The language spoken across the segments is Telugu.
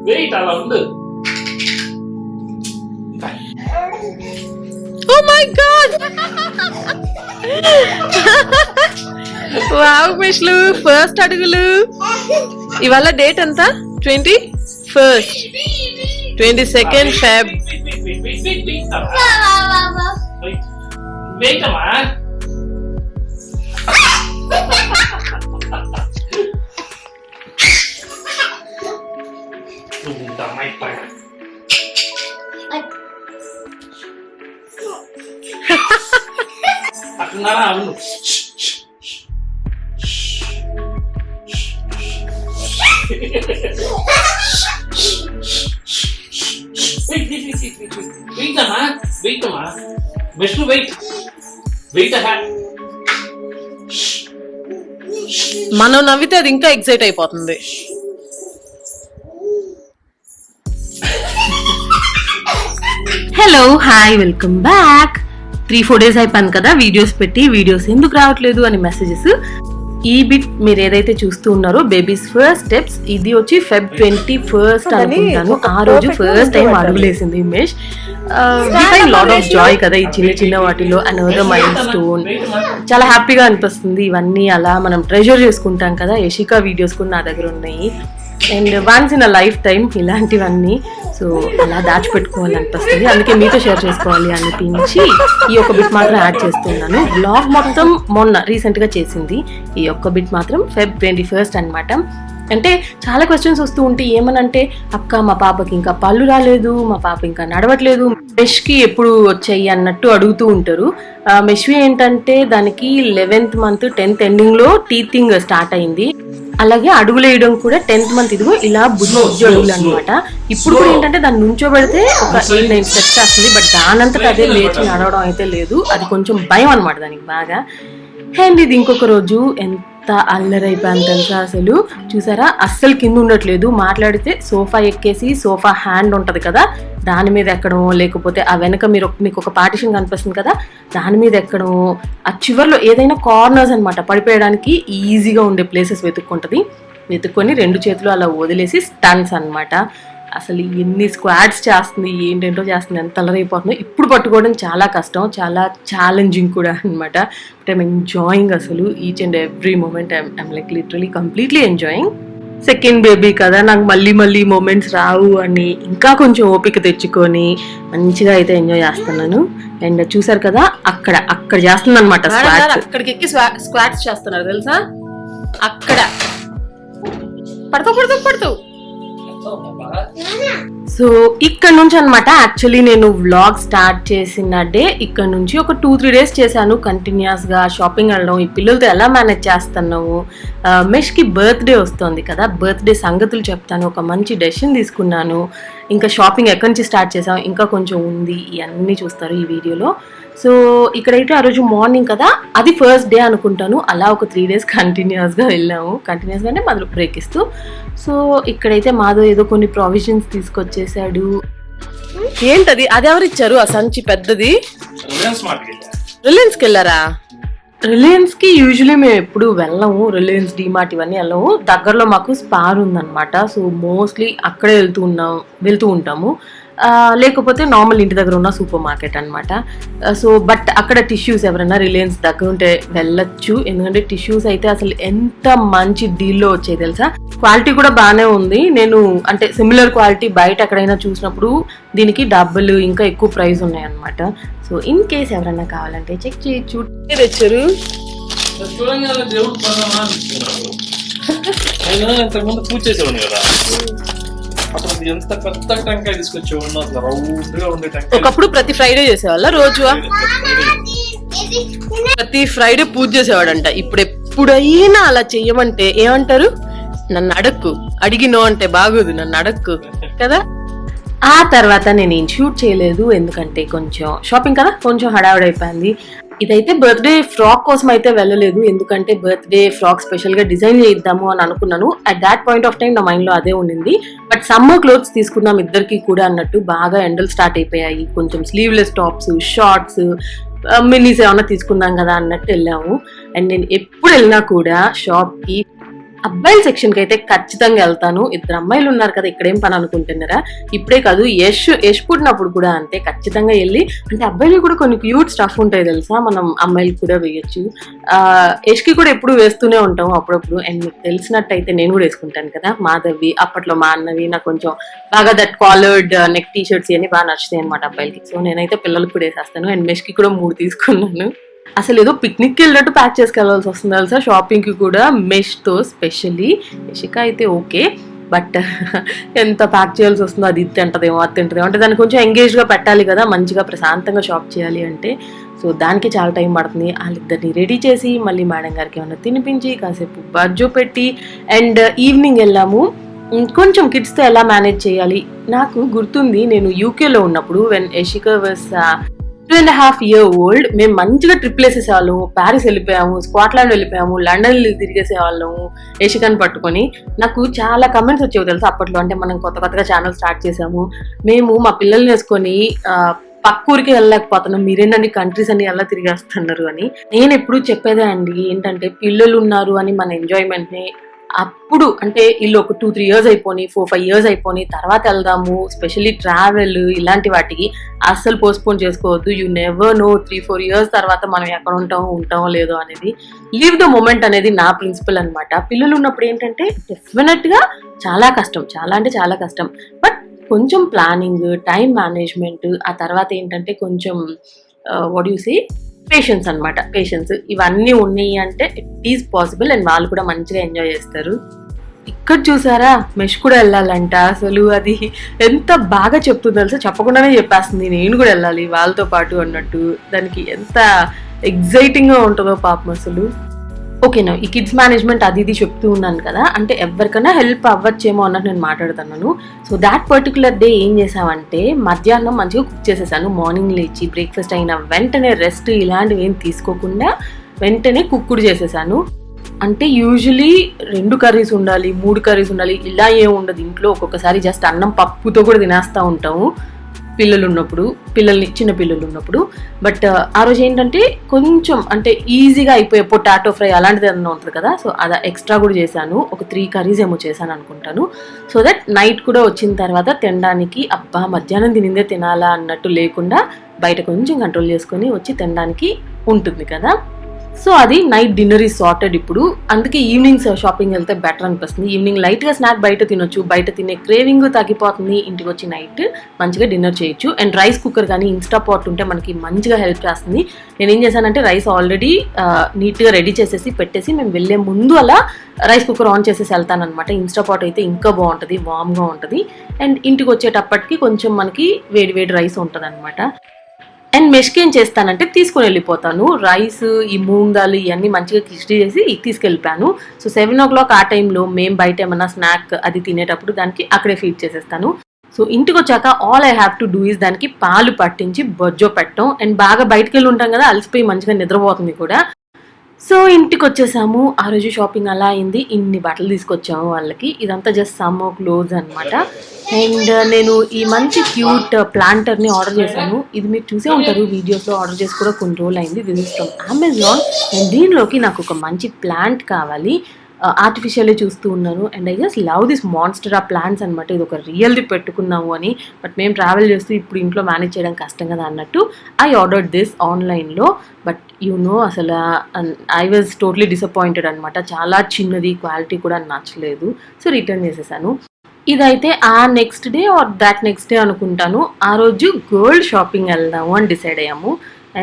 వెయిట్ అలా ఉండు. Oh my god! వావ్ మిష్లు ఫస్ట్ అడుగులు. ఇవాళ డేట్ ఎంత? 21st 22nd Feb. వెయిట్ అమ్మా. అట్లా అవును. వెయిట్ అమ్మా, వెయిట్ అమ్మా, బెస్ట్ వెయిట్, వెయిట్. మనం నవ్వితే అది ఇంకా ఎక్సైట్ అయిపోతుంది. Hello hi welcome back. 3-4 days అయిపోయింది కదా వీడియోస్ పెట్టి. వీడియోస్ ఎందుకు రావట్లేదు అని మెసేజెస్. ఈ బిట్ మీరు ఏదైతే చూస్తూ ఉన్నారో బేబీస్ ఫస్ట్ స్టెప్స్, ఇది వచ్చి Feb 21st అనుకుంటాను. ఆ రోజు ఫస్ట్ టైం అడుగులేసింది ఇమేజ్. లాట్ ఆఫ్ జాయ్ కదా ఈ చిన్న చిన్న వాటిలో. Another milestone. చాలా హ్యాపీగా అనిపిస్తుంది. ఇవన్నీ అలా మనం ట్రెజర్ చేసుకుంటాం కదా. యశికా వీడియోస్ కూడా నా దగ్గర ఉన్నాయి. And once in a life time ఇలాంటివన్నీ. సో అలా దాచిపెట్టుకోవాలనిపిస్తుంది. అందుకే మీతో షేర్ చేసుకోవాలి అనిపించి ఈ ఒక్క బిట్ మాత్రం యాడ్ చేస్తున్నాను. బ్లాగ్ మొత్తం మొన్న రీసెంట్గా చేసింది. ఈ ఒక్క బిట్ మాత్రం Feb 21st అనమాట. అంటే చాలా క్వశ్చన్స్ వస్తూ ఉంటాయి. ఏమనంటే అక్క మా పాపకి ఇంకా పళ్ళు రాలేదు, మా పాప ఇంకా నడవట్లేదు, మెష్కి ఎప్పుడు వచ్చాయి అన్నట్టు అడుగుతూ ఉంటారు. మెష్వి ఏంటంటే దానికి 11th month 10th endingలో teething start అయింది. అలాగే అడుగులు వేయడం కూడా 10th month ఇదిగో ఇలా బుజ్జి అడుగులు అనమాట. ఇప్పుడు కూడా ఏంటంటే దాన్ని నుంచోబెడితే ఒక 8-9 steps వస్తుంది. బట్ దానంతటా అదే లేచి నడవడం అయితే లేదు. అది కొంచెం భయం అనమాట దానికి బాగా. అండ్ ఇది ఇంకొక రోజు ఎంత అల్లరైపోయాను తెలుసా అసలు. చూసారా అస్సలు కింద ఉండట్లేదు. మాట్లాడితే సోఫా ఎక్కేసి సోఫా హ్యాండ్ ఉంటది కదా దాని మీద ఎక్కడం, లేకపోతే ఆ వెనక మీకు ఒక పార్టిషన్ కనిపిస్తుంది కదా దాని మీద ఎక్కడం, ఆ చివర్లో ఏదైనా కార్నర్స్ అనమాట పడిపోయడానికి ఈజీగా ఉండే ప్లేసెస్ వెతుక్కొని 2 చేతులు అలా వదిలేసి స్టన్స్ అనమాట. అసలు ఎన్ని స్క్వాడ్స్ చేస్తుంది, ఏంటేంటో చేస్తుంది, ఎంత అలరైపోతుందో. ఇప్పుడు పట్టుకోవడం చాలా కష్టం, చాలా ఛాలెంజింగ్ కూడా అనమాట. బట్ ఐమ్ ఎంజాయింగ్ అసలు each and every moment. I'm like literally completely enjoying. Second baby కదా నాకు మళ్ళీ మూమెంట్స్ రావు అని ఇంకా కొంచెం ఓపిక తెచ్చుకొని మంచిగా అయితే ఎంజాయ్ చేస్తున్నాను. అండ్ చూసారు కదా అక్కడ చేస్తుంది అనమాట. అక్కడికి ఎక్కి స్క్వాట్స్ చేస్తున్నారు తెలుసా. అక్కడ పడుతూ సో ఇక్కడ నుంచి అనమాట. యాక్చువల్లీ నేను వ్లాగ్ స్టార్ట్ చేసిన డే ఇక్కడ నుంచి ఒక 2-3 days చేశాను కంటిన్యూస్ గా. షాపింగ్ వెళ్ళడం, ఈ పిల్లలతో ఎలా మేనేజ్ చేస్తున్నాము. మెష్కి బర్త్డే వస్తుంది కదా, బర్త్డే సంగతులు చెప్తాను. ఒక మంచి డెసిషన్ తీసుకున్నాను. ఇంకా షాపింగ్ ఎక్కడి నుంచి స్టార్ట్ చేసాం ఇంకా కొంచెం ఉంది, ఇవన్నీ చూస్తారు ఈ వీడియోలో. సో ఇక్కడైతే ఆ రోజు మార్నింగ్ కదా, అది ఫస్ట్ డే అనుకుంటాను. అలా ఒక 3 days కంటిన్యూస్గా వెళ్ళాము. కంటిన్యూస్గా అంటే మొదలు బ్రేక్ ఇస్తూ. సో ఇక్కడైతే మాధవ్ ఏదో కొన్ని ప్రావిజన్స్ తీసుకొచ్చేసాడు. ఏంటది? అది ఎవరు ఇచ్చారు ఆ సంచి పెద్దది? రిలయన్స్కి వెళ్ళారా? రిలయన్స్కి యూజువలీ మేము ఎప్పుడు వెళ్ళము. రిలయన్స్, డిమార్ట్ ఇవన్నీ వెళ్ళము. దగ్గరలో మాకు స్పార్ ఉందన్నమాట. సో మోస్ట్లీ అక్కడే వెళ్తూ ఉంటాము. లేకపోతే నార్మల్ ఇంటి దగ్గర ఉన్న సూపర్ మార్కెట్ అనమాట. సో బట్ అక్కడ టిష్యూస్ ఎవరైనా రిలయన్స్ దగ్గర ఉంటే వెళ్ళొచ్చు. ఎందుకంటే టిష్యూస్ అయితే అసలు ఎంత మంచి డీల్లో వచ్చాయి తెలుసా. క్వాలిటీ కూడా బాగానే ఉంది. నేను అంటే సిమిలర్ క్వాలిటీ బయట ఎక్కడైనా చూసినప్పుడు దీనికి డబ్బులు ఇంకా ఎక్కువ ప్రైస్ ఉన్నాయి అనమాట. సో ఇన్ కేస్ ఎవరైనా కావాలంటే చెక్ చేయొచ్చు. తెచ్చారు పూజ చేసేవాడిని కదా. ఎంత పెద్ద టెంకాయ తీసుకొచ్చేవాడిని, అసలు రౌండ్ గా ఉండే టెంకాయ. ఒకప్పుడు ప్రతి ఫ్రైడే చేసేవాళ్ళ రోజు, ప్రతి ఫ్రైడే పూజ చేసేవాడంట. ఇప్పుడు ఎప్పుడైనా అలా చెయ్యమంటే ఏమంటారు, నన్ను అడిగినో అంటే బాగోదు, నన్ను అడక్కు కదా. ఆ తర్వాత నేను ఏం షూట్ చేయలేదు, ఎందుకంటే కొంచెం షాపింగ్ కదా, కొంచెం హడావిడైపోయింది. ఇదైతే బర్త్డే ఫ్రాక్ కోసం అయితే వెళ్ళలేదు, ఎందుకంటే బర్త్డే ఫ్రాక్ స్పెషల్ గా డిజైన్ చేద్దాము అని అనుకున్నాను. At that point of time నా మైండ్ లో అదే ఉండింది. బట్ సమ్మర్ క్లోత్స్ తీసుకుందాం ఇద్దరికి కూడా అన్నట్టు. బాగా ఎండలు స్టార్ట్ అయిపోయాయి, కొంచెం స్లీవ్లెస్ టాప్స్, షార్ట్స్, మినీస్ ఏమన్నా తీసుకుందాం కదా అన్నట్టు వెళ్ళాము. అండ్ నేను ఎప్పుడు వెళ్ళినా కూడా షాప్ కి అబ్బాయిల సెక్షన్ కి అయితే ఖచ్చితంగా వెళ్తాను. ఇద్దరు అమ్మాయిలు ఉన్నారు కదా, ఇక్కడేం పని అనుకుంటున్నారా? ఇప్పుడే కాదు, యష్ పుట్టినప్పుడు కూడా అంతే, ఖచ్చితంగా వెళ్ళి, అంటే అబ్బాయిలు కూడా కొన్ని క్యూట్ స్టఫ్ ఉంటాయి తెలుసా, మనం అమ్మాయిలకు కూడా వేయొచ్చు. యష్ కి కూడా ఎప్పుడు వేస్తూనే ఉంటాము అప్పుడప్పుడు. అండ్ మీకు తెలిసినట్టయితే నేను కూడా వేసుకుంటాను కదా, మాధవి అప్పట్లో మా అన్నవి నాకు కొంచెం బాగా that collared neck T shirts ఇవన్నీ బాగా నచ్చుతాయి అనమాట అబ్బాయిలకి. సో నేనైతే పిల్లలకు కూడా వేసేస్తాను. అండ్ మెష్ కి కూడా 3 తీసుకున్నాను. అసలు ఏదో పిక్నిక్ వెళ్ళినట్టు ప్యాక్ చేసుకెళ్లాల్సి వస్తుంది తెలుసా షాపింగ్ కి కూడా, మెష్ తో స్పెషల్లీ. యశిక అయితే ఓకే, బట్ ఎంత ప్యాక్ చేయాల్సి వస్తుందో, అది తింటదేమో అది తింటదేమో, అంటే దాన్ని కొంచెం ఎంగేజ్ గా పెట్టాలి కదా, మంచిగా ప్రశాంతంగా షాప్ చేయాలి అంటే. సో దానికి చాలా టైం పడుతుంది. వాళ్ళిద్దరిని రెడీ చేసి మళ్ళీ మేడం గారికి ఏమన్నా తినిపించి కాసేపు బజ్జో పెట్టి, అండ్ ఈవినింగ్ వెళ్ళాము. కొంచెం కిడ్స్తో ఎలా మేనేజ్ చేయాలి నాకు గుర్తుంది, నేను యూకేలో ఉన్నప్పుడు when Yashika was 2.5 years old, మేము మంచిగా ట్రిప్లు వేసేసేవాళ్ళము. ప్యారిస్ వెళ్ళిపోయాము, స్కాట్లాండ్ వెళ్ళిపోయాము, లండన్ తిరిగేసేవాళ్ళము యశికని పట్టుకొని. నాకు చాలా కమెంట్స్ వచ్చేవి తెలుసు అప్పట్లో, అంటే మనం కొత్తగా ఛానల్ స్టార్ట్ చేసాము, మేము మా పిల్లల్ని వేసుకొని పక్క ఊరికి వెళ్ళలేకపోతున్నాం, మీరేంటండి కంట్రీస్ అని ఎలా తిరిగేస్తున్నారు అని. నేను ఎప్పుడు చెప్పేదే అండి, ఏంటంటే పిల్లలు ఉన్నారు అని మన ఎంజాయ్మెంట్ ని అప్పుడు, అంటే వీళ్ళు ఒక 2-3 years అయిపోయి 4-5 years అయిపోయి తర్వాత వెళ్దాము, స్పెషల్లీ ట్రావెల్ ఇలాంటి వాటికి అస్సలు పోస్ట్పోన్ చేసుకోవద్దు. యూ నెవర్ నో 3-4 years తర్వాత మనం ఎక్కడ ఉంటామో లేదో అనేది. లీవ్ ద మూమెంట్ అనేది నా ప్రిన్సిపల్ అనమాట. పిల్లలు ఉన్నప్పుడు ఏంటంటే డెఫినెట్ గా చాలా కష్టం, చాలా అంటే చాలా కష్టం, బట్ కొంచెం ప్లానింగ్, టైం మేనేజ్మెంట్, ఆ తర్వాత ఏంటంటే కొంచెం వాట్ యు సే పేషెన్స్ అనమాట. పేషెన్స్ ఇవన్నీ ఉన్నాయి అంటే ఇట్ ఈస్ పాసిబుల్, అండ్ వాళ్ళు కూడా మంచిగా ఎంజాయ్ చేస్తారు. ఇక్కడ చూసారా, మెష్ కూడా వెళ్ళాలంట. అసలు అది ఎంత బాగా చెప్తుంది తెలుసా, చెప్పకుండానే చెప్పేస్తుంది నేను కూడా వెళ్ళాలి వాళ్ళతో పాటు అన్నట్టు. దానికి ఎంత ఎగ్జైటింగ్ గా ఉంటుందో పాపం అసలు. ఓకేనా, ఈ కిడ్స్ మేనేజ్మెంట్ అది ఇది చెప్తూ ఉన్నాను కదా, అంటే ఎవరికైనా హెల్ప్ అవ్వచ్చేమో అన్నట్టు నేను మాట్లాడుతున్నాను. సో దాట్ పర్టికులర్ డే ఏం చేసామంటే, మధ్యాహ్నం మంచిగా కుక్ చేసేసాను. మార్నింగ్ లేచి బ్రేక్ఫాస్ట్ అయిన వెంటనే రెస్ట్ ఇలాంటివి ఏం తీసుకోకుండా వెంటనే కుక్ కూడా చేసేసాను. అంటే యూజువలీ 2 curries ఉండాలి, 3 curries ఉండాలి, ఇలా ఏం ఉండదు ఇంట్లో. ఒక్కొక్కసారి జస్ట్ అన్నం పప్పుతో కూడా తినేస్తూ ఉంటాము చిన్న పిల్లలు ఉన్నప్పుడు. బట్ ఆ రోజు ఏంటంటే కొంచెం అంటే ఈజీగా అయిపోయే పొటాటో ఫ్రై అలాంటిది ఏదైనా ఉంటుంది కదా, సో అది ఎక్స్ట్రా కూడా చేశాను. ఒక 3 curries ఏమో చేశాను అనుకుంటాను. సో దట్ నైట్ కూడా వచ్చిన తర్వాత తినడానికి అబ్బా మధ్యాహ్నం తినిందే తినాలా అన్నట్టు లేకుండా బయట కొంచెం కంట్రోల్ చేసుకొని వచ్చి తినడానికి ఉంటుంది కదా. సో అది నైట్ డిన్నర్ ఈజ్ సార్టెడ్ ఇప్పుడు. అందుకే ఈవినింగ్ షాపింగ్ వెళ్తే బెటర్ అనిపిస్తుంది. ఈవినింగ్ లైట్గా స్నాక్ బయట తినొచ్చు, బయట తినే క్రేవింగ్ తగ్గిపోతుంది, ఇంటికి వచ్చి నైట్ మంచిగా డిన్నర్ చేయొచ్చు. అండ్ రైస్ కుక్కర్ కానీ ఇన్స్టా పాట్ ఉంటే మనకి మంచిగా హెల్ప్ చేస్తుంది. నేను ఏం చేశానంటే రైస్ ఆల్రెడీ నీట్గా రెడీ చేసేసి పెట్టేసి మేము వెళ్ళే ముందు అలా రైస్ కుక్కర్ ఆన్ చేసేసి వెళ్తాను అనమాట. ఇన్స్టా పాట్ అయితే ఇంకా బాగుంటుంది, వామ్గా ఉంటుంది. అండ్ ఇంటికి వచ్చేటప్పటికి కొంచెం మనకి వేడి రైస్ ఉంటుంది అనమాట. అండ్ మెష్కి ఏం చేస్తానంటే తీసుకొని వెళ్ళిపోతాను. రైస్, ఈ మూంగ్ దాల్ ఇవన్నీ మంచిగా కిస్టీ చేసి తీసుకెళ్ళిపోయాను. సో 7 o'clock ఆ టైంలో మేము బయట ఏమన్నా స్నాక్ అది తినేటప్పుడు దానికి అక్కడే ఫీడ్ చేసేస్తాను. సో ఇంటికి వచ్చాక all I have to do is దానికి పాలు పట్టించి బొజ్జో పెట్టడం. అండ్ బాగా బయటకు వెళ్ళి ఉంటాం కదా, అలసిపోయి మంచిగా నిద్రపోతుంది కూడా. సో ఇంటికి వచ్చేసాము. ఆ రోజు షాపింగ్ అలా అయింది. ఇన్ని బట్టలు తీసుకొచ్చాము వాళ్ళకి. ఇదంతా జస్ట్ సమ్ క్లోజ్ అనమాట. అండ్ నేను ఈ మంచి క్యూట్ ప్లాంటర్ని ఆర్డర్ చేశాను. ఇది మీరు చూసే ఉంటారు వీడియోస్లో, ఆర్డర్ చేసి కూడా కొన్ని రోజులు అయింది. This is from Amazon. And దీనిలోకి నాకు ఒక మంచి ప్లాంట్ కావాలి, ఆర్టిఫిషియల్లీ చూస్తూ ఉన్నాను. And I just love this మాన్స్టరా plants అనమాట. ఇది ఒక రియల్ది పెట్టుకున్నాము అని, బట్ మేము ట్రావెల్ చేస్తూ ఇప్పుడు ఇంట్లో మేనేజ్ చేయడం కష్టం కదా అన్నట్టు ఐ ఆర్డర్డ్ దిస్ ఆన్లైన్లో. బట్ అసలు ఐ వాజ్ టోటలీ డిసప్పాయింటెడ్ అనమాట. చాలా చిన్నది, క్వాలిటీ కూడా నచ్చలేదు. సో రిటర్న్ చేసేసాను. ఇదైతే ఆ next day or that next day అనుకుంటాను. ఆ రోజు గోల్డ్ షాపింగ్ వెళ్దాము అని డిసైడ్ అయ్యాము.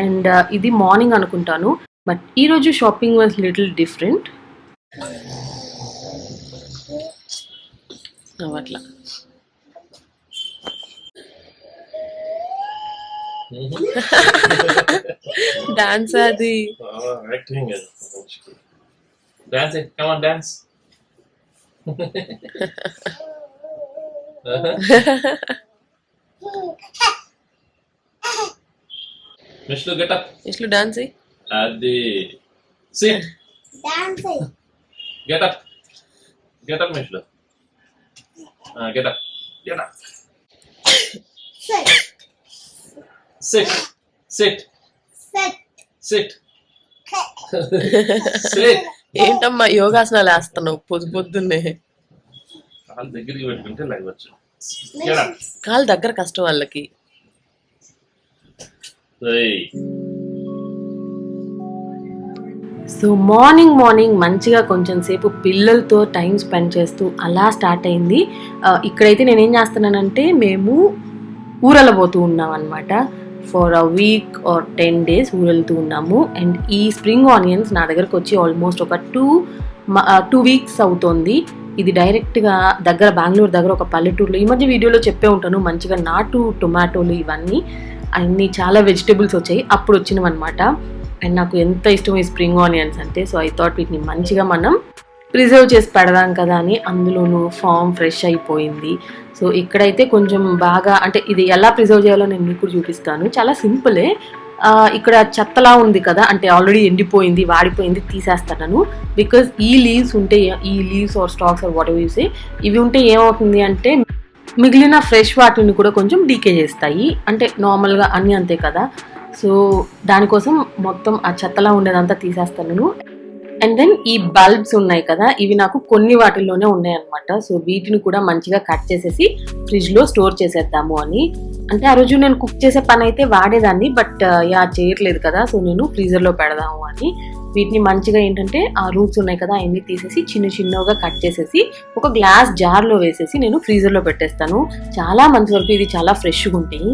అండ్ ఇది మార్నింగ్ అనుకుంటాను, బట్ ఈరోజు షాపింగ్ వాజ్ లిటిల్ డిఫరెంట్. అట్లా డాన్స్ అది Mishlu, get up. ఇట్లు dance Adi. Sit. Dancing. Get up. Get up, Mishlu. Get up. Get up. Sit. Sit. Sit. Sit. Sit. Sit. ఏంటమ్మా యోగాసనాలు వేస్తున్నావు పొద్దున్నే? కాలు దగ్గరికి పెట్టుకుంటే లేవచ్చు. కాలు దగ్గర కష్టం వాళ్ళకి. సో మార్నింగ్ మంచిగా కొంచెం సేపు పిల్లలతో టైం స్పెండ్ చేస్తూ అలా స్టార్ట్ అయింది. ఇక్కడైతే నేనేం చేస్తున్నానంటే మేము ఊరెళ్ళబోతూ ఉన్నాం అనమాట. For a week or 10 days ఊరెళ్తూ ఉన్నాము. అండ్ ఈ స్ప్రింగ్ ఆనియన్స్ నా దగ్గరకు వచ్చి ఆల్మోస్ట్ ఒక 2 weeks అవుతోంది. ఇది డైరెక్ట్గా దగ్గర బెంగళూరు దగ్గర ఒక పల్లెటూరులో, ఈ మధ్య వీడియోలో చెప్పే ఉంటాను, మంచిగా నాటు టొమాటోలు ఇవన్నీ అన్నీ చాలా వెజిటేబుల్స్ వచ్చాయి, అప్పుడు వచ్చినవి అనమాట. అండ్ నాకు ఎంత ఇష్టం ఈ స్ప్రింగ్ ఆనియన్స్ అంటే. సో ఐ థాట్ వీటిని మంచిగా మనం ప్రిజర్వ్ చేసి పెడదాం కదా అని. అందులోనూ ఫామ్ ఫ్రెష్ అయిపోయింది. సో ఇక్కడైతే కొంచెం బాగా, అంటే ఇది ఎలా ప్రిజర్వ్ చేయాలో నేను మీకు చూపిస్తాను. చాలా సింపులే. ఇక్కడ చెత్తలా ఉంది కదా, అంటే ఆల్రెడీ ఎండిపోయింది, వాడిపోయింది, తీసేస్తాను. బికాజ్ ఈ లీవ్స్ ఉంటే, ఈ leaves or stalks or whatever you say, ఇవి ఉంటే ఏమవుతుంది అంటే మిగిలిన ఫ్రెష్ వాటిని కూడా కొంచెం డీకే చేస్తాయి. అంటే నార్మల్గా అన్నీ అంతే కదా. సో దానికోసం మొత్తం ఆ చెత్తలా ఉండేదంతా తీసేస్తాను. అండ్ దెన్ ఈ బల్బ్స్ ఉన్నాయి కదా, ఇవి నాకు కొన్ని వాటిల్లోనే ఉన్నాయి అనమాట. సో వీటిని కూడా మంచిగా కట్ చేసేసి ఫ్రిడ్జ్లో స్టోర్ చేసేద్దాము అని. అంటే ఆ రోజు నేను కుక్ చేసే పని అయితే వాడేదాన్ని, బట్ చేయట్లేదు కదా, సో నేను ఫ్రీజర్లో పెడదాము అని. వీటిని మంచిగా ఏంటంటే ఆ రూట్స్ ఉన్నాయి కదా అవన్నీ తీసేసి చిన్నగా కట్ చేసేసి ఒక గ్లాస్ జార్లో వేసేసి నేను ఫ్రీజర్లో పెట్టేస్తాను. చాలా మంచి వరకు ఇది చాలా ఫ్రెష్గా ఉంటాయి.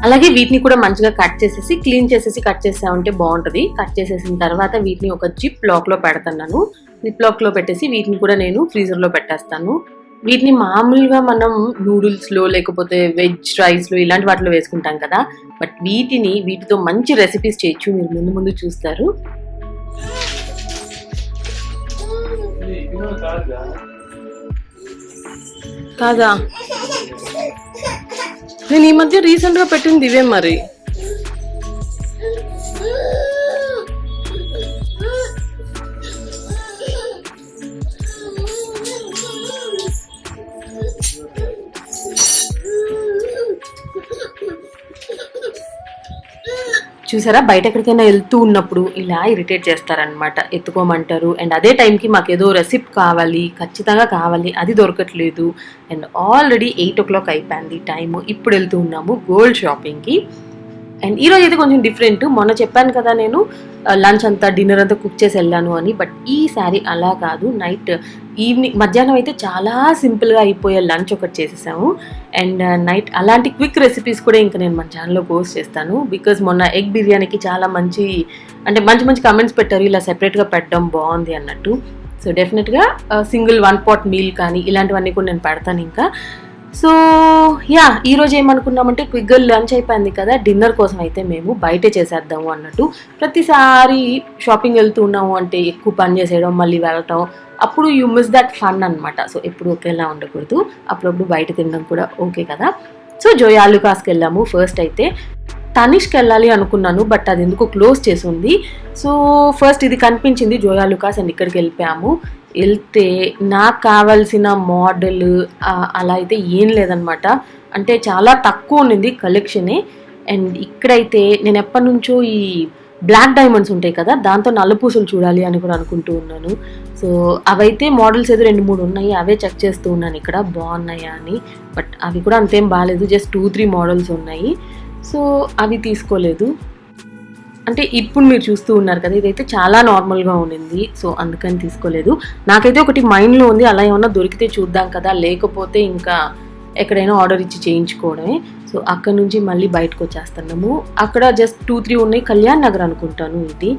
అలాగే వీటిని కూడా మంచిగా కట్ చేసేసి క్లీన్ చేసేసి కట్ చేసామంటే బాగుంటుంది. కట్ చేసేసిన తర్వాత వీటిని ఒక జిప్ లాక్లో పెడతాను. జిప్ లాక్లో పెట్టేసి వీటిని కూడా నేను ఫ్రీజర్లో పెట్టేస్తాను. వీటిని మామూలుగా మనం నూడిల్స్లో లేకపోతే వెజ్ రైస్లో ఇలాంటి వాటిలో వేసుకుంటాం కదా, బట్ వీటితో మంచి రెసిపీస్ చేయొచ్చు. మీరు ముందు చూస్తారు. కాదా, నేను ఈ మధ్య రీసెంట్ గా పెట్టింది ఇవే మరి. చూసారా, బయట ఎక్కడికైనా వెళ్తూ ఉన్నప్పుడు ఇలా ఇరిటేట్ చేస్తారనమాట, ఎత్తుకోమంటారు. అండ్ అదే టైంకి మాకు ఏదో రెసిపీ కావాలి, ఖచ్చితంగా కావాలి, అది దొరకట్లేదు. అండ్ ఆల్రెడీ 8 o'clock అయిపోయింది టైము. ఇప్పుడు వెళ్తూ ఉన్నాము గోల్డ్ షాపింగ్కి. అండ్ ఈరోజు అయితే కొంచెం డిఫరెంట్. మొన్న చెప్పాను కదా నేను లంచ్ అంతా డిన్నర్ అంతా కుక్ చేసి వెళ్ళాను అని, బట్ ఈసారి అలా కాదు. మధ్యాహ్నం అయితే చాలా సింపుల్గా అయిపోయే లంచ్ ఒకటి చేసేసాము. అండ్ నైట్ అలాంటి క్విక్ రెసిపీస్ కూడా ఇంకా నేను మన ఛానల్లో పోస్ట్ చేస్తాను. బికాజ్ మొన్న ఎగ్ బిర్యానీకి చాలా మంచి కమెంట్స్ పెట్టారు, ఇలా సెపరేట్గా పెట్టడం బాగుంది అన్నట్టు. సో డెఫినెట్గా సింగిల్ 1 pot మీల్ కానీ ఇలాంటివన్నీ కూడా నేను పెడతాను ఇంకా. సో ఈరోజు ఏమనుకున్నామంటే క్విక్గా లంచ్ అయిపోయింది కదా, డిన్నర్ కోసం అయితే మేము బయటే చేసేద్దాము అన్నట్టు. ప్రతిసారి షాపింగ్ వెళ్తూ ఉన్నాము అంటే ఎక్కువ పని చేసేయడం, మళ్ళీ వెళ్ళటం, అప్పుడు యూ మిస్ దట్ ఫన్ అనమాట. సో ఎప్పుడు ఒకేలా ఉండకూడదు, అప్పుడప్పుడు బయట తినడం కూడా ఓకే కదా. సో జోయా లుకాస్కి వెళ్ళాము. ఫస్ట్ అయితే తనిష్కి వెళ్ళాలి అనుకున్నాను, బట్ అది ఎందుకు క్లోజ్ చేసి ఉంది. సో ఫస్ట్ ఇది కనిపించింది జోయా లుకాస్, అండ్ ఇక్కడికి వెళ్తే నాకు కావాల్సిన మోడల్ అలా అయితే ఏం లేదనమాట. అంటే చాలా తక్కువ ఉండింది కలెక్షనే. అండ్ ఇక్కడైతే నేను ఎప్పటి నుంచో ఈ బ్లాక్ డైమండ్స్ ఉంటాయి కదా, దాంతో నల్లపూసలు చూడాలి అని కూడా అనుకుంటూ ఉన్నాను. సో అవైతే మోడల్స్ ఏదో 2-3 ఉన్నాయి, అవే చెక్ చేస్తూ ఉన్నాను ఇక్కడ బాగున్నాయా అని. బట్ అవి కూడా అంతేం బాగాలేదు, జస్ట్ 2-3 మోడల్స్ ఉన్నాయి. సో అవి తీసుకోలేదు. అంటే ఇప్పుడు మీరు చూస్తూ ఉన్నారు కదా, ఇదైతే చాలా నార్మల్గా ఉండింది, సో అందుకని తీసుకోలేదు. నాకైతే ఒకటి మైండ్లో ఉంది, అలా ఏమన్నా దొరికితే చూద్దాం కదా, లేకపోతే ఇంకా ఎక్కడైనా ఆర్డర్ ఇచ్చి చేయించుకోవడమే. సో అక్కడ నుంచి మళ్ళీ బయటకు వచ్చేస్తున్నాము. అక్కడ జస్ట్ 2-3 ఉన్నాయి, కళ్యాణ్ నగర్ అనుకుంటాను ఇది.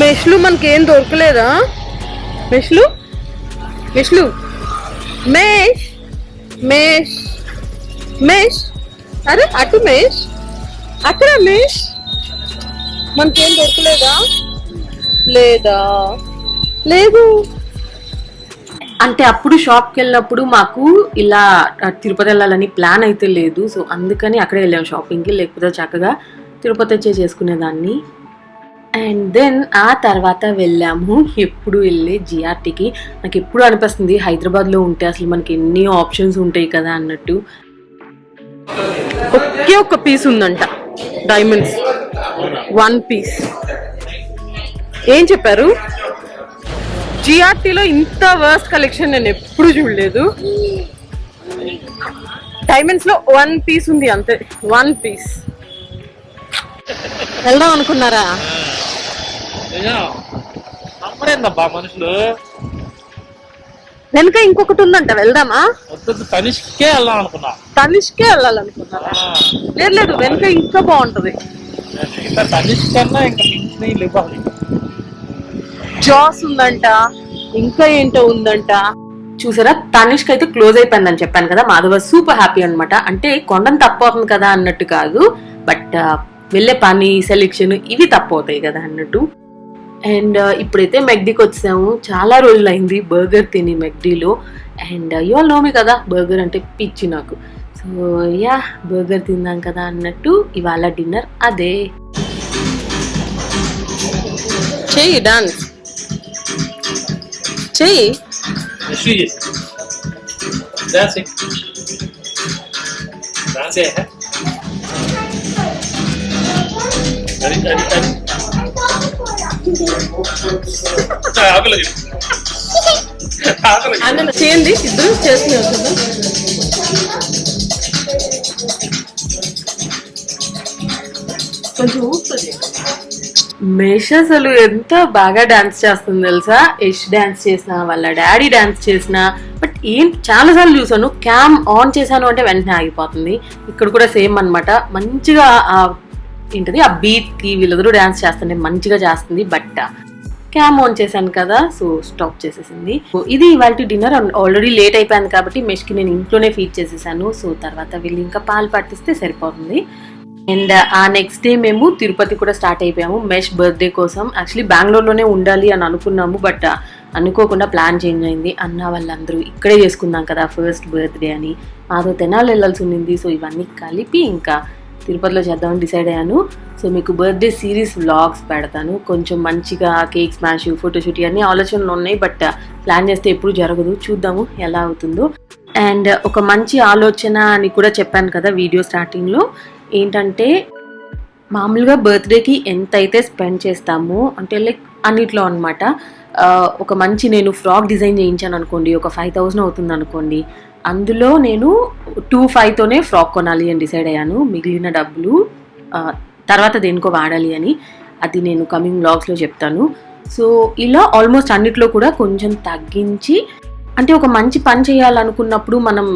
మెష్లు మనకేం దొరకలేదా? మెష్లు మేష్ అరే అటు మేష్, అక్కడ మేష్, మనకేం దొరకలేదా? లేదు. అంటే అప్పుడు షాప్కి వెళ్ళినప్పుడు మాకు ఇలా తిరుపతి వెళ్ళాలని ప్లాన్ అయితే లేదు. సో అందుకని అక్కడే వెళ్ళాము షాపింగ్కి, లేకపోతే చక్కగా తిరుపతి వచ్చే చేసుకునేదాన్ని. అండ్ దెన్ ఆ తర్వాత వెళ్ళాము ఎప్పుడు వెళ్ళే జిఆర్టీకి. నాకు ఎప్పుడు అనిపిస్తుంది హైదరాబాద్లో ఉంటే అసలు మనకి ఎన్ని ఆప్షన్స్ ఉంటాయి కదా అన్నట్టు. ఒకే ఒక పీస్ ఉందంట డైమండ్స్, 1 పీస్. ఏం చెప్పారు? జిఆర్టీలో ఇంత వర్స్ట్ కలెక్షన్ నేను ఎప్పుడు చూడలేదు. డైమండ్స్ లో 1 పీస్ ఉంది అంతే, 1 పీస్. వెళ్దాం అనుకున్నారా? మనుషులు వెనక ఇంకొకటి ఉందంట, వెళ్దామా? తనిష్కే వెళ్దాం అనుకున్నా. తనిష్కే వెళ్ళాలనుకున్నారా? లేదు, వెనక ఇంకా బాగుంటది. తనిష్ కన్నా ఇంకా జాస్ ఉందంట, ఇంకా ఏంటో ఉందంట. చూసారా, తనిష్క్ అయితే క్లోజ్ అయిపోయిందని చెప్పాను కదా. మాధవ సూపర్ హ్యాపీ అనమాట. అంటే కొండను తప్పవుతుంది కదా అన్నట్టు కాదు, బట్ వెళ్ళే పని, సెలెక్షన్ ఇవి తప్పవుతాయి కదా అన్నట్టు. అండ్ ఇప్పుడైతే మెక్డీకి వచ్చాము. చాలా రోజులు అయింది బర్గర్ తిని మెక్డీలో. అండ్ యూ ఆల్ నో మీ కదా, బర్గర్ అంటే పిచ్చి నాకు. సో యా, బర్గర్ తిందాం కదా అన్నట్టు ఇవాళ డిన్నర్ అదే. చెయ్యి డాన్స్, చెయ్యి. చేయండి, ఇద్దరు చేస్తూనే వస్తుందా? కొంచెం ఊపుతుంది. మేష అసలు ఎంత బాగా డాన్స్ చేస్తుంది తెలుసా. యష్ డాన్స్ చేసిన, వాళ్ళ డాడీ డాన్స్ చేసిన, బట్ ఏం చాలా సార్లు చూసాను, క్యామ్ ఆన్ చేశాను అంటే వెంటనే ఆగిపోతుంది. ఇక్కడ కూడా సేమ్ అనమాట. మంచిగా ఏంటది ఆ బీట్ కి వీళ్ళందరూ డాన్స్ చేస్తుంటే మంచిగా చేస్తుంది. బట్ క్యామ్ ఆన్ చేశాను కదా, సో స్టాప్ చేసేసింది. ఇది ఇవాళ డిన్నర్. ఆల్రెడీ లేట్ అయిపోయింది కాబట్టి మెష్కి నేను ఇంట్లోనే ఫీడ్ చేసేసాను. సో తర్వాత వెళ్ళి ఇంకా పాలు పట్టిస్తే సరిపోతుంది. అండ్ ఆ నెక్స్ట్ డే మేము తిరుపతి కూడా స్టార్ట్ అయిపోయాము మెష్ బర్త్డే కోసం. యాక్చువల్లీ బెంగళూరులోనే ఉండాలి అని అనుకున్నాము, బట్ అనుకోకుండా ప్లాన్ చేంజ్ అయింది. అన్న వాళ్ళందరూ ఇక్కడే చేసుకుందాం కదా ఫస్ట్ బర్త్డే అని. మాతో తెనాలి వెళ్ళాల్సి ఉండింది. సో ఇవన్నీ కలిపి ఇంకా తిరుపతిలో చేద్దామని డిసైడ్ అయ్యాను. సో మీకు బర్త్డే సిరీస్ వ్లాగ్స్ పెడతాను. కొంచెం మంచిగా కేక్ స్మాష్, ఫోటోషూట్ అన్ని ఆలోచనలు ఉన్నాయి, బట్ ప్లాన్ చేస్తే ఎప్పుడు జరగదు. చూద్దాము ఎలా అవుతుందో. అండ్ ఒక మంచి ఆలోచన అని కూడా చెప్పాను కదా వీడియో స్టార్టింగ్లో. ఏంటంటే మామూలుగా బర్త్డేకి ఎంత అయితే స్పెండ్ చేస్తామో అంటే లైక్ అన్నిట్లో అనమాట. ఒక మంచి నేను ఫ్రాక్ డిజైన్ చేయించాను అనుకోండి, ఒక 5,000 అవుతుంది అనుకోండి. అందులో నేను 2,500తోనే ఫ్రాక్ కొనాలి అని డిసైడ్ అయ్యాను. మిగిలిన డబ్బులు తర్వాత దేనికో వాడాలి అని. అది నేను కమింగ్ వ్లాగ్స్లో చెప్తాను. సో ఇలా ఆల్మోస్ట్ అన్నిట్లో కూడా కొంచెం తగ్గించి, అంటే ఒక మంచి పని చేయాలనుకున్నప్పుడు మనం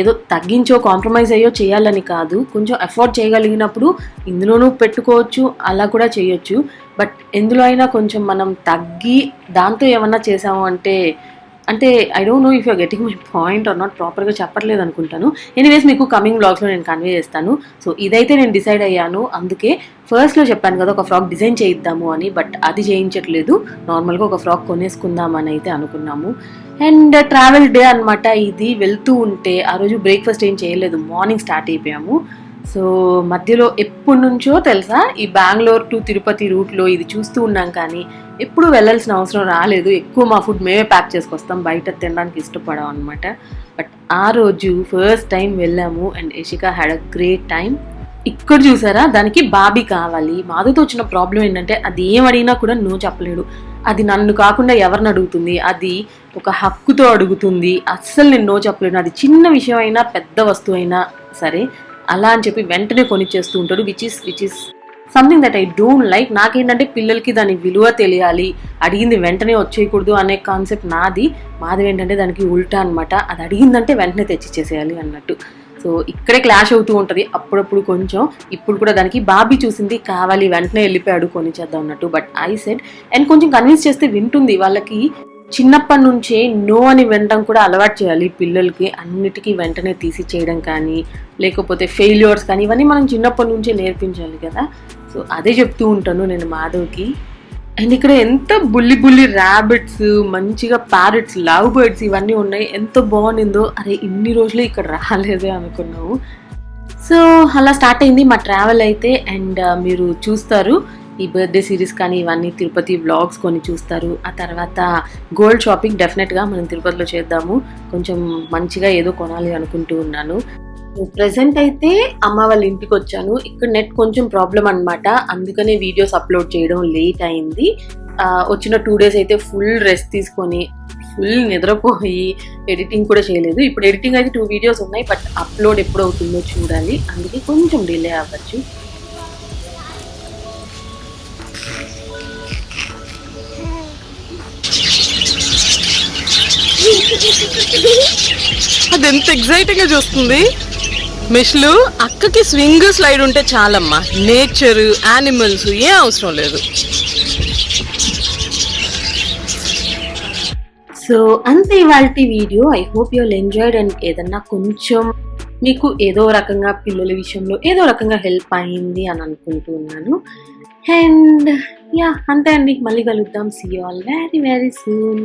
ఏదో తగ్గించో కాంప్రమైజ్ అయ్యో చేయాలని కాదు, కొంచెం ఎఫోర్డ్ చేయగలిగినప్పుడు ఇందులోనూ పెట్టుకోవచ్చు, అలా కూడా చేయొచ్చు. బట్ ఎందులో అయినా కొంచెం మనం తగ్గి దాంతో ఏమన్నా చేసాము అంటే I don't know if you're getting my point or not. ప్రాపర్గా చెప్పట్లేదు అనుకుంటాను. ఎనీవేస్ మీకు కమింగ్ బ్లాగ్స్లో నేను కన్వే చేస్తాను. సో ఇదైతే నేను డిసైడ్ అయ్యాను. అందుకే ఫస్ట్లో చెప్పాను కదా ఒక ఫ్రాక్ డిజైన్ చేయిద్దాము అని, బట్ అది చేయించట్లేదు. నార్మల్గా ఒక ఫ్రాక్ కొనేసుకుందామని అయితే అనుకున్నాము. అండ్ ట్రావెల్ డే అనమాట ఇది. వెళ్తూ ఉంటే ఆ రోజు బ్రేక్ఫాస్ట్ ఏం చేయలేదు, మార్నింగ్ స్టార్ట్ అయిపోయాము. సో మధ్యలో ఎప్పటి నుంచో తెలుసా ఈ బెంగళూరు టు తిరుపతి రూట్లో ఇది చూస్తూ ఉన్నాం, కానీ ఎప్పుడు వెళ్ళాల్సిన అవసరం రాలేదు. ఎక్కువ మా ఫుడ్ మేమే ప్యాక్ చేసుకొస్తాం, బయట తినడానికి ఇష్టపడాం అనమాట. బట్ ఆ రోజు ఫస్ట్ టైం వెళ్ళాము and Yashika had a great time. ఇక్కడ చూసారా, దానికి బాబీ కావాలి. మాధవతో వచ్చిన ప్రాబ్లం ఏంటంటే అది ఏం అడిగినా కూడా నో చెప్పలేడు. అది నన్ను కాకుండా ఎవరిని అడుగుతుంది, అది ఒక హక్కుతో అడుగుతుంది. అస్సలు నేను నో చెప్పలేను. అది చిన్న విషయం అయినా పెద్ద వస్తువు అయినా సరే అలా అని చెప్పి వెంటనే కొనిచ్చేస్తూ ఉంటాడు, which is something that I don't like. నాకేంటంటే పిల్లలకి దాని విలువ తెలియాలి, అడిగింది వెంటనే వచ్చేయకూడదు అనే కాన్సెప్ట్ నాది. మాధవ్ ఏంటంటే దానికి ఉల్టా అనమాట. అది అడిగిందంటే వెంటనే తెచ్చిచ్చేసేయాలి అన్నట్టు. సో ఇక్కడే క్లాష్ అవుతూ ఉంటుంది అప్పుడప్పుడు కొంచెం. ఇప్పుడు కూడా దానికి బాబీ చూసింది కావాలి, వెంటనే వెళ్ళిపోయాడు కొనిచ్చేద్దాం అన్నట్టు. బట్ ఐ సెడ్, అండ్ కొంచెం కన్విన్స్ చేస్తే వింటుంది. వాళ్ళకి చిన్నప్పటి నుంచే నో అని వినడం కూడా అలవాటు చేయాలి పిల్లలకి. అన్నిటికీ వెంటనే తీసి చేయడం కానీ, లేకపోతే ఫెయిల్యూర్స్ కానీ, ఇవన్నీ మనం చిన్నప్పటి నుంచే నేర్పించాలి కదా. సో అదే చెప్తూ ఉంటాను నేను మాధవ్కి. అండ్ ఇక్కడ ఎంత బుల్లి ర్యాబిట్స్, మంచిగా ప్యారెట్స్, లవ్ బర్డ్స్ ఇవన్నీ ఉన్నాయి. ఎంత బాగుండిందో. అరే ఇన్ని రోజులు ఇక్కడ రాలేదే అనుకున్నాము. సో అలా స్టార్ట్ అయింది మా ట్రావెల్ అయితే. అండ్ మీరు చూస్తారు ఈ బర్త్డే సిరీస్ కానీ ఇవన్నీ తిరుపతి వ్లాగ్స్ కొన్ని చూస్తారు. ఆ తర్వాత గోల్డ్ షాపింగ్ డెఫినెట్గా మనం తిరుపతిలో చేద్దాము. కొంచెం మంచిగా ఏదో కొనాలి అనుకుంటూ ఉన్నాను. ప్రెసెంట్ అయితే అమ్మ వాళ్ళ ఇంటికి వచ్చాను. ఇక్కడ నెట్ కొంచెం ప్రాబ్లం అనమాట, అందుకనే వీడియోస్ అప్లోడ్ చేయడం లేట్ అయింది. వచ్చిన 2 days అయితే ఫుల్ రెస్ట్ తీసుకొని ఫుల్ నిద్రపోయి ఎడిటింగ్ కూడా చేయలేదు. ఇప్పుడు ఎడిటింగ్ అయితే 2 videos ఉన్నాయి, బట్ అప్లోడ్ ఎప్పుడు అవుతుందో చూడాలి, అందుకే కొంచెం డిలే అవ్వచ్చు. అది ఎంత ఎగ్జైటింగ్ గా చూస్తుంది. మిష్లు అక్కకి స్వింగ్ స్లైడ్ ఉంటే చాలమ్మా, నేచర్ యానిమల్స్ ఏం అవసరం లేదు. సో అంతే ఇవాళ video. I hope you all enjoyed. And ఏదన్నా కొంచెం మీకు ఏదో రకంగా పిల్లల విషయంలో ఏదో రకంగా హెల్ప్ అయింది అని అనుకుంటూ ఉన్నాను. అండ్ యా అంతే అండి, మళ్ళీ కలుద్దాం. See you all very very soon.